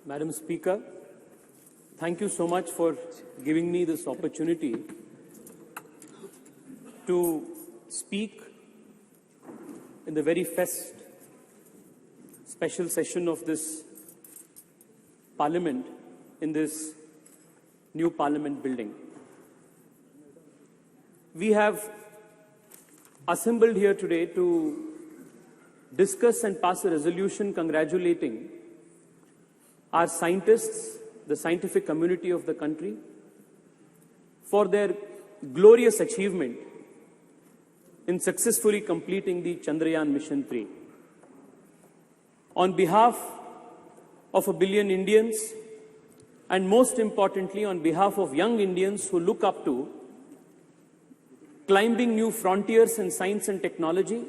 Madam Speaker, thank you so much for giving me this opportunity to speak in the very first special session of this Parliament in this new Parliament building. We have assembled here today to discuss and pass a resolution congratulating our scientists, the scientific community of the country, for their glorious achievement in successfully completing the Chandrayaan Mission 3. On behalf of 1 billion Indians, and most importantly on behalf of young Indians who look up to climbing new frontiers in science and technology,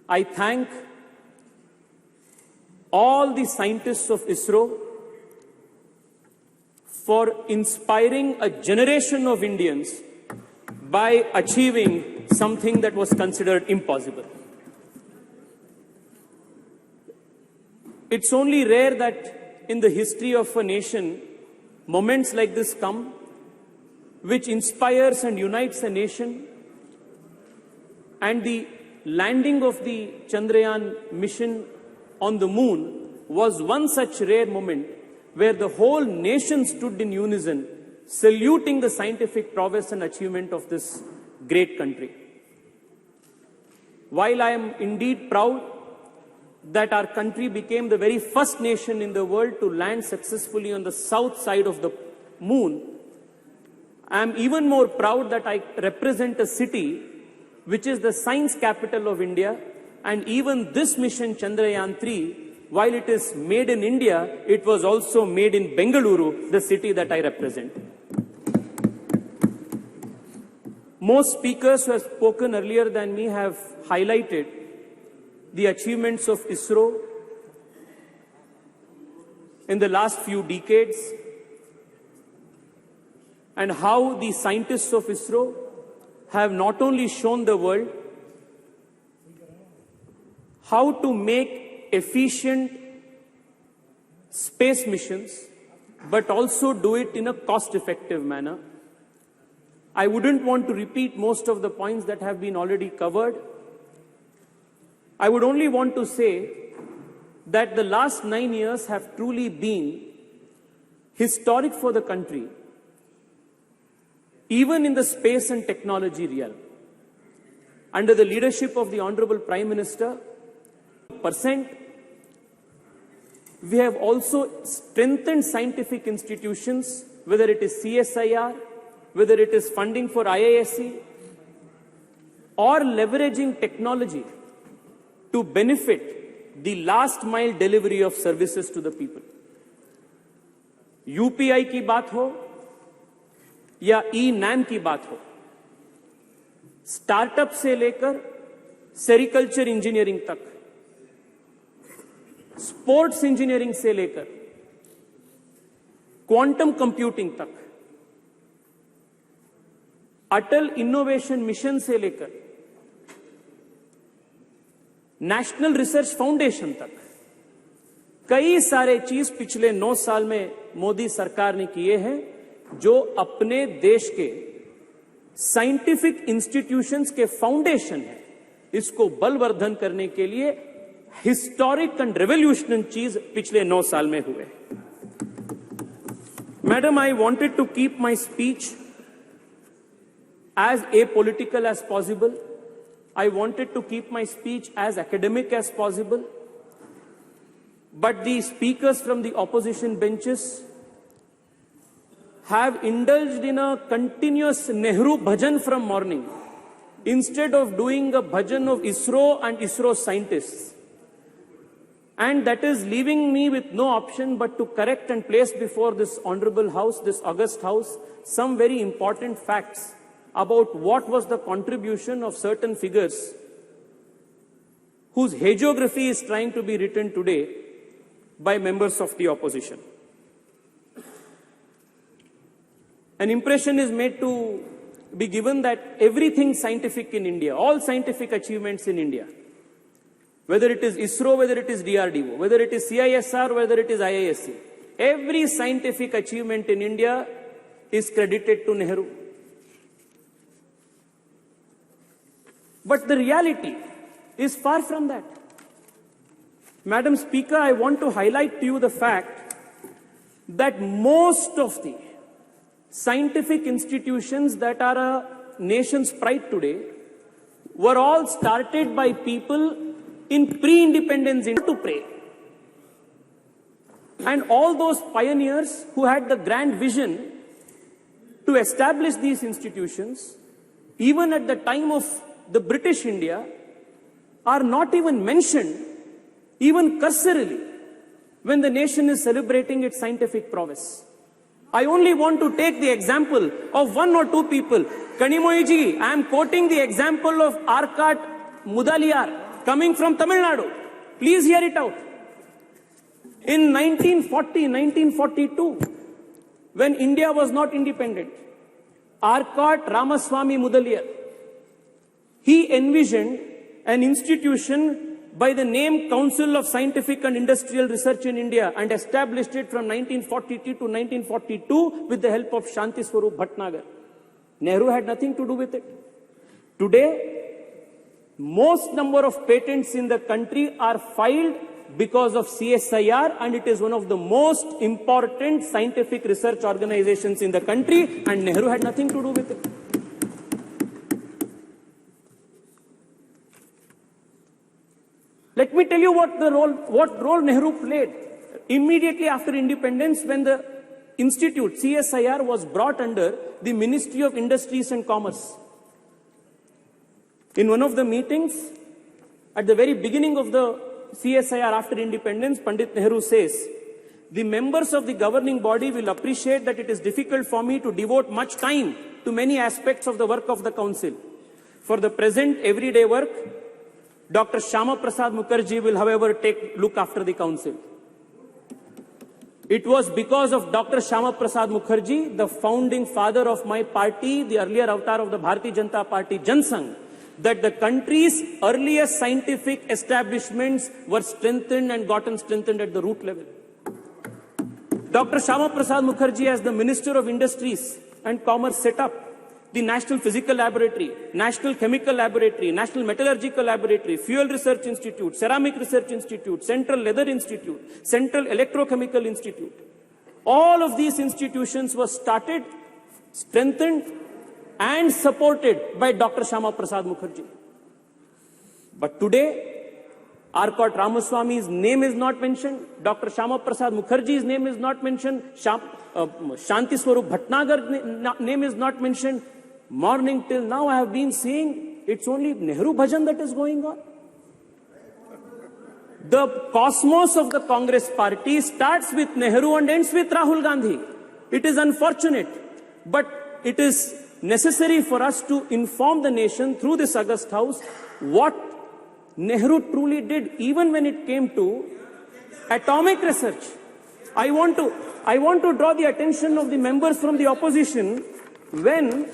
I thank all the scientists of ISRO for inspiring a generation of Indians by achieving something that was considered impossible. It's only rare that in the history of a nation, moments like this come, which inspires and unites a nation, and the landing of the Chandrayaan mission on the moon was one such rare moment where the whole nation stood in unison, saluting the scientific prowess and achievement of this great country. While I am indeed proud that our country became the very first nation in the world to land successfully on the south side of the moon, I am even more proud that I represent a city which is the science capital of India, and even this mission Chandrayaan 3, while it is made in India, it was also made in Bengaluru, the city that I represent. Most speakers who have spoken earlier than me have highlighted the achievements of ISRO in the last few decades and how the scientists of ISRO have not only shown the world how to make efficient space missions, but also do it in a cost-effective manner. I wouldn't want to repeat most of the points that have been already covered. I would only want to say that the last 9 years have truly been historic for the country, even in the space and technology realm. Under the leadership of the Honorable Prime Minister, we have also strengthened scientific institutions, whether it is CSIR, whether it is funding for IISc, or leveraging technology to benefit the last mile delivery of services to the people. UPI की बात हो या E-NAM की बात हो, startup से लेकर sericulture engineering तक, स्पोर्ट्स इंजीनियरिंग से लेकर क्वांटम कंप्यूटिंग तक, अटल इनोवेशन मिशन से लेकर नेशनल रिसर्च फाउंडेशन तक कई सारे चीज पिछले 9 साल में मोदी सरकार ने किए हैं, जो अपने देश के साइंटिफिक इंस्टीट्यूशंस के फाउंडेशन है, इसको बलवर्धन करने के लिए हिस्टोरिक एंड रेवोल्यूशनरी चीज पिछले 9 साल में हुए. Madam, I wanted to keep my speech as apolitical as possible. I wanted to keep my speech as academic as possible. But the speakers from the opposition benches have indulged in a continuous Nehru bhajan from morning, instead of doing a bhajan of ISRO and ISRO scientists. And that is leaving me with no option but to correct and place before this honorable house, this august house, some very important facts about what was the contribution of certain figures whose hagiography is trying to be written today by members of the opposition. An impression is made to be given that everything scientific in India, all scientific achievements in India, whether it is ISRO, whether it is DRDO, whether it is CISR, whether it is IISc. Every scientific achievement in India is credited to Nehru. But the reality is far from that. Madam Speaker, I want to highlight to you the fact that most of the scientific institutions that are a nation's pride today were all started by people in pre-independence India to pray. And all those pioneers who had the grand vision to establish these institutions, even at the time of the British India, are not even mentioned, even cursorily, when the nation is celebrating its scientific prowess. I only want to take the example of one or two people. Kanimoyiji, I am quoting the example of Arkat Mudaliar, coming from Tamil Nadu. Please hear it out. In 1942, when India was not independent, Arkat Ramaswamy Mudaliar, he envisioned an institution by the name Council of Scientific and Industrial Research in India and established it from 1942 to 1942 with the help of Shanti Swarup Bhatnagar. Nehru had nothing to do with it. Today, most number of patents in the country are filed because of CSIR, and it is one of the most important scientific research organizations in the country, and Nehru had nothing to do with it. Let me tell you what role Nehru played. Immediately after independence, when the institute, CSIR, was brought under the Ministry of Industries and Commerce. In one of the meetings, at the very beginning of the CSIR after independence, Pandit Nehru says, the members of the governing body will appreciate that it is difficult for me to devote much time to many aspects of the work of the council. For the present everyday work, Dr. Shyama Prasad Mukherjee will, however, look after the council. It was because of Dr. Shyama Prasad Mukherjee, the founding father of my party, the earlier avatar of the Bharatiya Janata Party, Jansangh, that the country's earliest scientific establishments were strengthened and gotten strengthened at the root level. Dr. Shyama Prasad Mukherjee, as the Minister of Industries and Commerce, set up the National Physical Laboratory, National Chemical Laboratory, National Metallurgical Laboratory, Fuel Research Institute, Ceramic Research Institute, Central Leather Institute, Central Electrochemical Institute. All of these institutions were started, strengthened, and supported by Dr. Shyama Prasad Mukherjee. But today, Arkat Ramaswamy's name is not mentioned, Dr. Shyama Prasad Mukherjee's name is not mentioned, Shanti Swarup Bhatnagar's name is not mentioned. Morning till now, I have been seeing it's only Nehru Bhajan that is going on. The cosmos of the Congress party starts with Nehru and ends with Rahul Gandhi. It is unfortunate, but it is necessary for us to inform the nation through this August House what Nehru truly did, even when it came to atomic research. I want to draw the attention of the members from the opposition when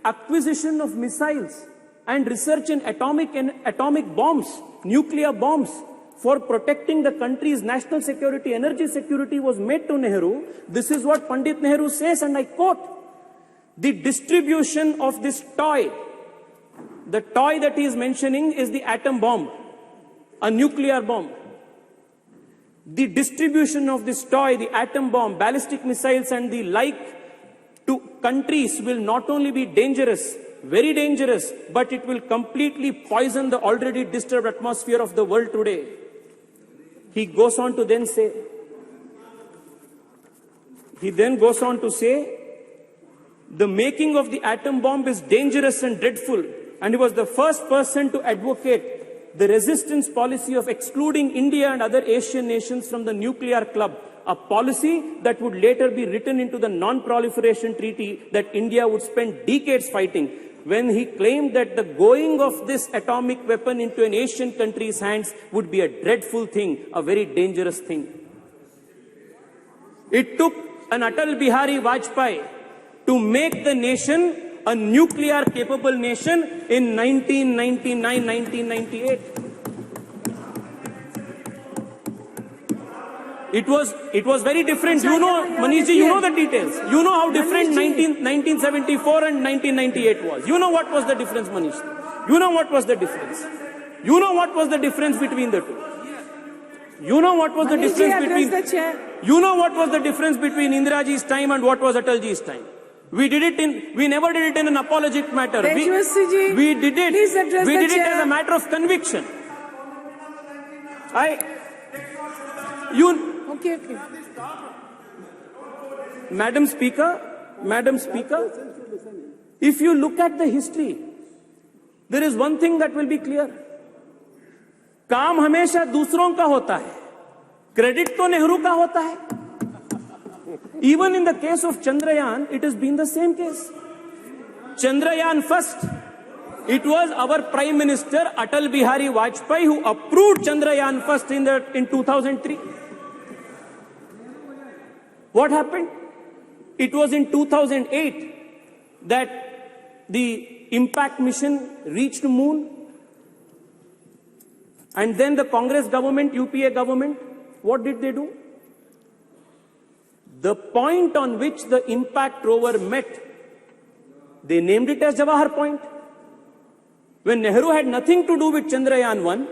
acquisition of missiles and research in atomic bombs, nuclear bombs, for protecting the country's national security, energy security was made to Nehru. This is what Pandit Nehru says, and I quote, the distribution of this toy, the toy that he is mentioning is the atom bomb, a nuclear bomb. The distribution of this toy, the atom bomb, ballistic missiles and the like to countries will not only be dangerous, very dangerous, but it will completely poison the already disturbed atmosphere of the world today. He then goes on to say, the making of the atom bomb is dangerous and dreadful, and he was the first person to advocate the resistance policy of excluding India and other Asian nations from the nuclear club, a policy that would later be written into the non-proliferation treaty that India would spend decades fighting, when he claimed that the going of this atomic weapon into an Asian country's hands would be a dreadful thing, a very dangerous thing. It took an Atal Bihari Vajpayee to make the nation a nuclear capable nation in 1999, 1998. It was very different. You know, Manish ji, you know the details. You know how different 1974 and 1998 was. You know what was the difference, Manish? You know what was the difference. You know what was the difference between the two. You know what was the difference between. You know what was the difference between Indira ji's time and what was Atal ji's time. We never did it in an apologetic matter. We did it as a matter of conviction. Okay. Madam Speaker, if you look at the history, there is one thing that will be clear. काम हमेशा दूसरों का होता है, credit तो नेहरू का होता है. Even in the case of Chandrayaan, it has been the same case. Chandrayaan first, it was our Prime Minister Atal Bihari Vajpayee who approved Chandrayaan first in 2003. What happened? It was in 2008 that the impact mission reached moon. And then the Congress government, UPA government, what did they do? The point on which the impact rover met, they named it as Jawahar Point. When Nehru had nothing to do with Chandrayaan 1,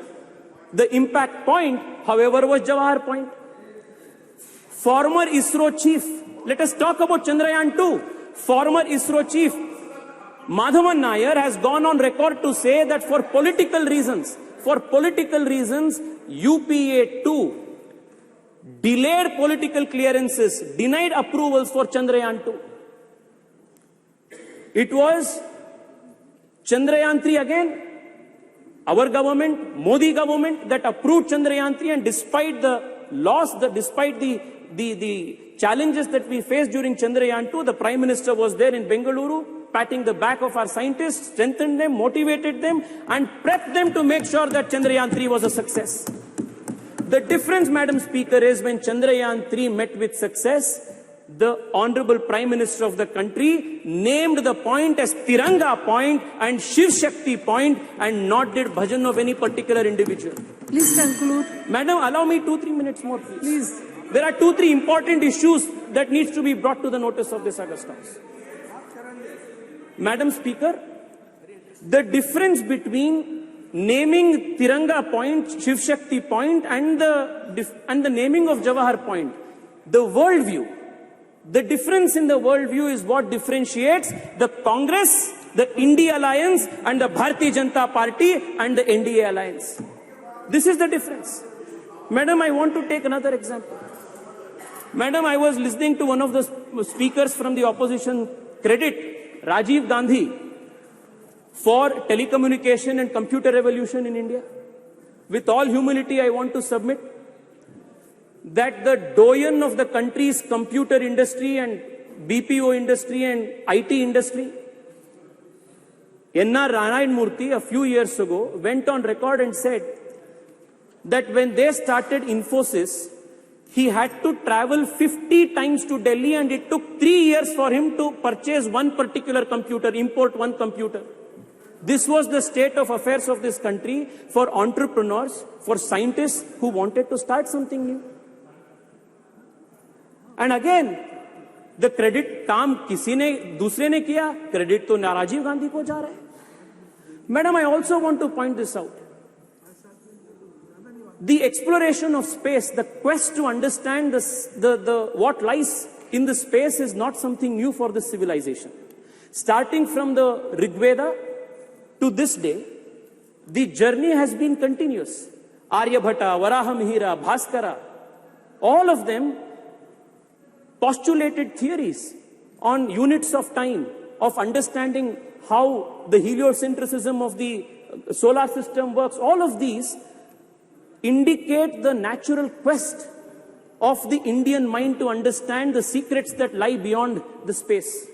the impact point, however, was Jawahar Point. Former ISRO chief, let us talk about Chandrayaan 2. Former ISRO chief Madhavan Nair has gone on record to say that for political reasons, UPA2 delayed political clearances, denied approvals for Chandrayaan 2. It was Chandrayaan 3 again, our government, Modi government, that approved Chandrayaan 3, and despite the loss, despite the challenges that we faced during Chandrayaan 2, the Prime Minister was there in Bengaluru, patting the back of our scientists, strengthened them, motivated them, and prepped them to make sure that Chandrayaan 3 was a success. The difference, Madam Speaker, is when Chandrayaan 3 met with success, the Honorable Prime Minister of the country named the point as Tiranga Point and Shiv Shakti Point and not did bhajan of any particular individual. Please conclude. Madam, allow me 2-3 minutes more, please. Please. There are 2-3 important issues that needs to be brought to the notice of this August House. Madam Speaker, the difference between naming Tiranga Point, Shiv Shakti Point and the naming of Jawahar Point, the worldview, the difference in the worldview is what differentiates the Congress, the India Alliance and the Bharatiya Janata Party and the NDA Alliance. This is the difference. Madam, I want to take another example. Madam, I was listening to one of the speakers from the opposition credit Rajiv Gandhi for telecommunication and computer revolution in India. With all humility, I want to submit that the doyen of the country's computer industry and BPO industry and IT industry, N.R. Narayan Murthy, a few years ago, went on record and said that when they started Infosys, he had to travel 50 times to Delhi and it took 3 years for him to purchase one particular computer, import one computer. This was the state of affairs of this country for entrepreneurs, for scientists who wanted to start something new. And again, the credit काम किसी ने दूसरे ने किया, credit तो राजीव गांधी को जा रहा है. Madam, I also want to point this out. The exploration of space, the quest to understand what lies in the space is not something new for this civilization. Starting from the Rig Veda to this day, the journey has been continuous. Aryabhata, Varahamihira, Bhaskara, all of them postulated theories on units of time, of understanding how the heliocentrism of the solar system works. All of these indicate the natural quest of the Indian mind to understand the secrets that lie beyond the space.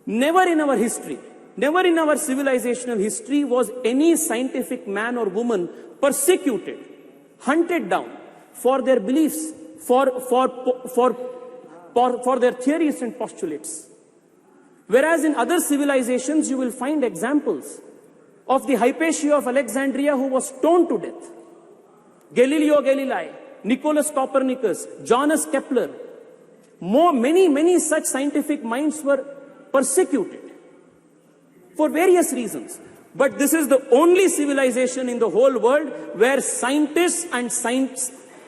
Never in our history, never in our civilizational history was any scientific man or woman persecuted, hunted down for their beliefs, for their theories and postulates. Whereas in other civilizations, you will find examples of the Hypatia of Alexandria who was stoned to death. Galileo Galilei, Nicholas Copernicus, Johannes Kepler, many such scientific minds were persecuted for various reasons. But this is the only civilization in the whole world where scientists and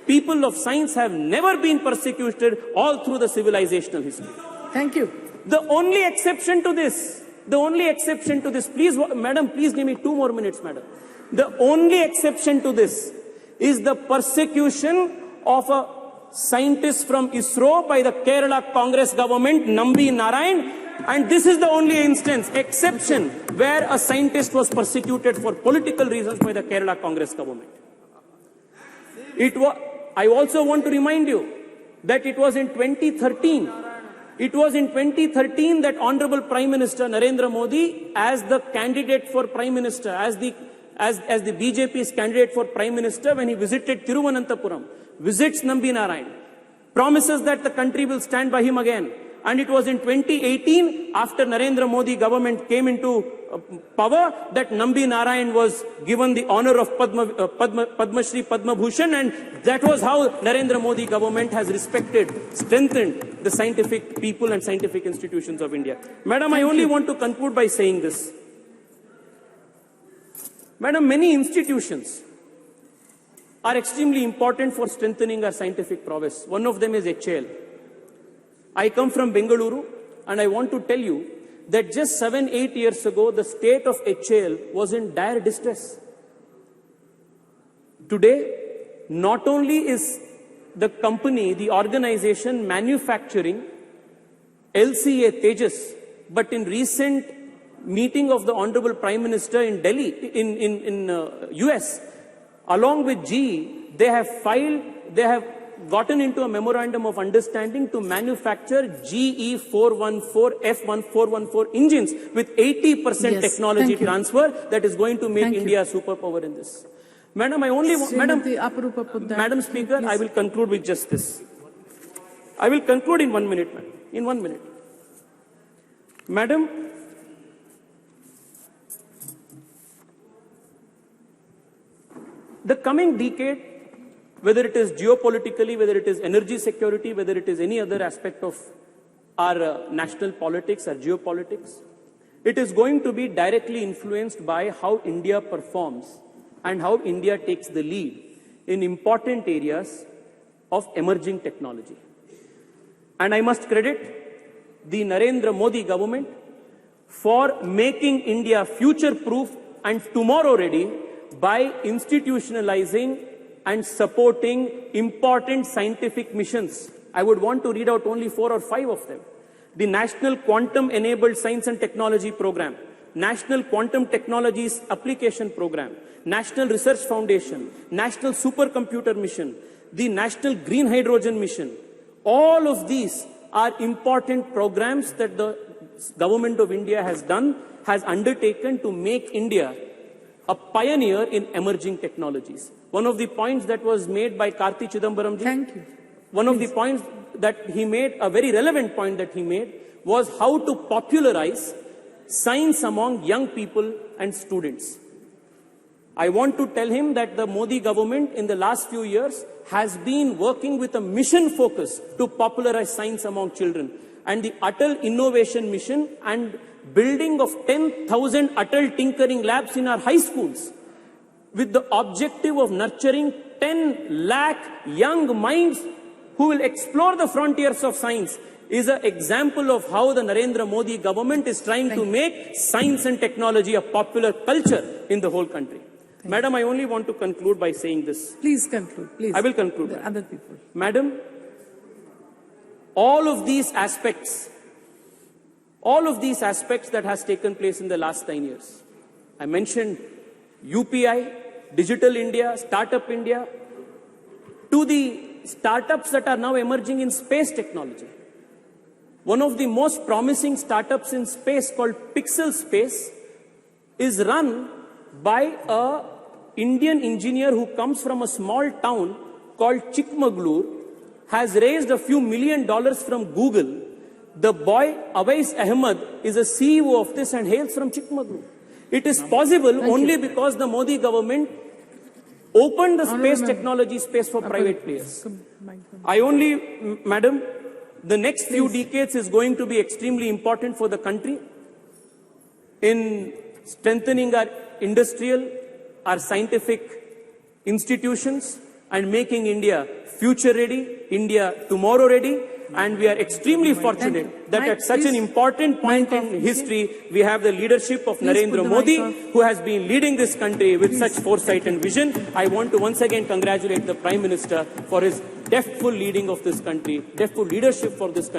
people of science have never been persecuted all through the civilizational history. Thank you. The only exception to this, please, madam, please give me 2 more minutes, madam. The only exception to this is the persecution of a scientist from ISRO by the Kerala Congress government, Nambi Narayan. And this is the only exception where a scientist was persecuted for political reasons by the Kerala Congress government. I also want to remind you that it was in 2013. It was in 2013 that Honorable Prime Minister Narendra Modi, as the candidate for Prime Minister, as the BJP's candidate for Prime Minister, when he visited Thiruvananthapuram, visits Nambi Narayan, promises that the country will stand by him again. And it was in 2018, after Narendra Modi government came into power, that Nambi Narayan was given the honor of Padma Shri Padma Bhushan, and that was how Narendra Modi government has respected, strengthened the scientific people and scientific institutions of India. Madam, I only want to conclude by saying this. Madam, many institutions are extremely important for strengthening our scientific prowess. One of them is HAL. I come from Bengaluru, and I want to tell you that just 7-8 years ago, the state of HAL was in dire distress. Today, not only is the company, the organization manufacturing LCA Tejas, but in recent meeting of the Honorable Prime Minister in Delhi, in US, along with GE, they have gotten into a memorandum of understanding to manufacture GE 414 F1414 engines with 80% technology transfer that is going to make India a superpower in this. Madam, I only want, Madam Speaker, I will conclude with just this. I will conclude in 1 minute, madam. In 1 minute. Madam, the coming decade, whether it is geopolitically, whether it is energy security, whether it is any other aspect of our national politics, our geopolitics, it is going to be directly influenced by how India performs and how India takes the lead in important areas of emerging technology. And I must credit the Narendra Modi government for making India future-proof and tomorrow-ready by institutionalizing and supporting important scientific missions. I would want to read out only 4 or 5 of them. The National Quantum Enabled Science and Technology Program, National Quantum Technologies Application Program, National Research Foundation, National Supercomputer Mission, the National Green Hydrogen Mission. All of these are important programs that the government of India has undertaken to make India a pioneer in emerging technologies. One of the points that was made by Karti Chidambaram ji, thank you. One of the points that he made, a very relevant point that he made, was how to popularize science among young people and students. I want to tell him that the Modi government in the last few years has been working with a mission focus to popularize science among children. And the Atal Innovation Mission and building of 10,000 Atal Tinkering Labs in our high schools, with the objective of nurturing 10 lakh young minds who will explore the frontiers of science, is an example of how the Narendra Modi government is trying to make science and technology a popular culture in the whole country. Madam, I only want to conclude by saying this. Please conclude, please. I will conclude. The other people. Madam, all of these aspects that has taken place in the last 9 years. I mentioned UPI, Digital India, Startup India, to the startups that are now emerging in space technology. One of the most promising startups in space called Pixel Space is run by a Indian engineer who comes from a small town called Chikmagalur, has raised a few $1 million from Google The boy Awais Ahmed is a CEO of this and hails from Chikmagalur. It is possible only because the Modi government opened the space technology space for private players. Madam, the next few decades is going to be extremely important for the country in strengthening our industrial, our scientific institutions and making India future ready, India tomorrow ready. And we are extremely fortunate that at such an important point in history, we have the leadership of Narendra Modi, who has been leading this country with such foresight and vision. I want to once again congratulate the Prime Minister for his deftful leading of this country, deftful leadership for this country.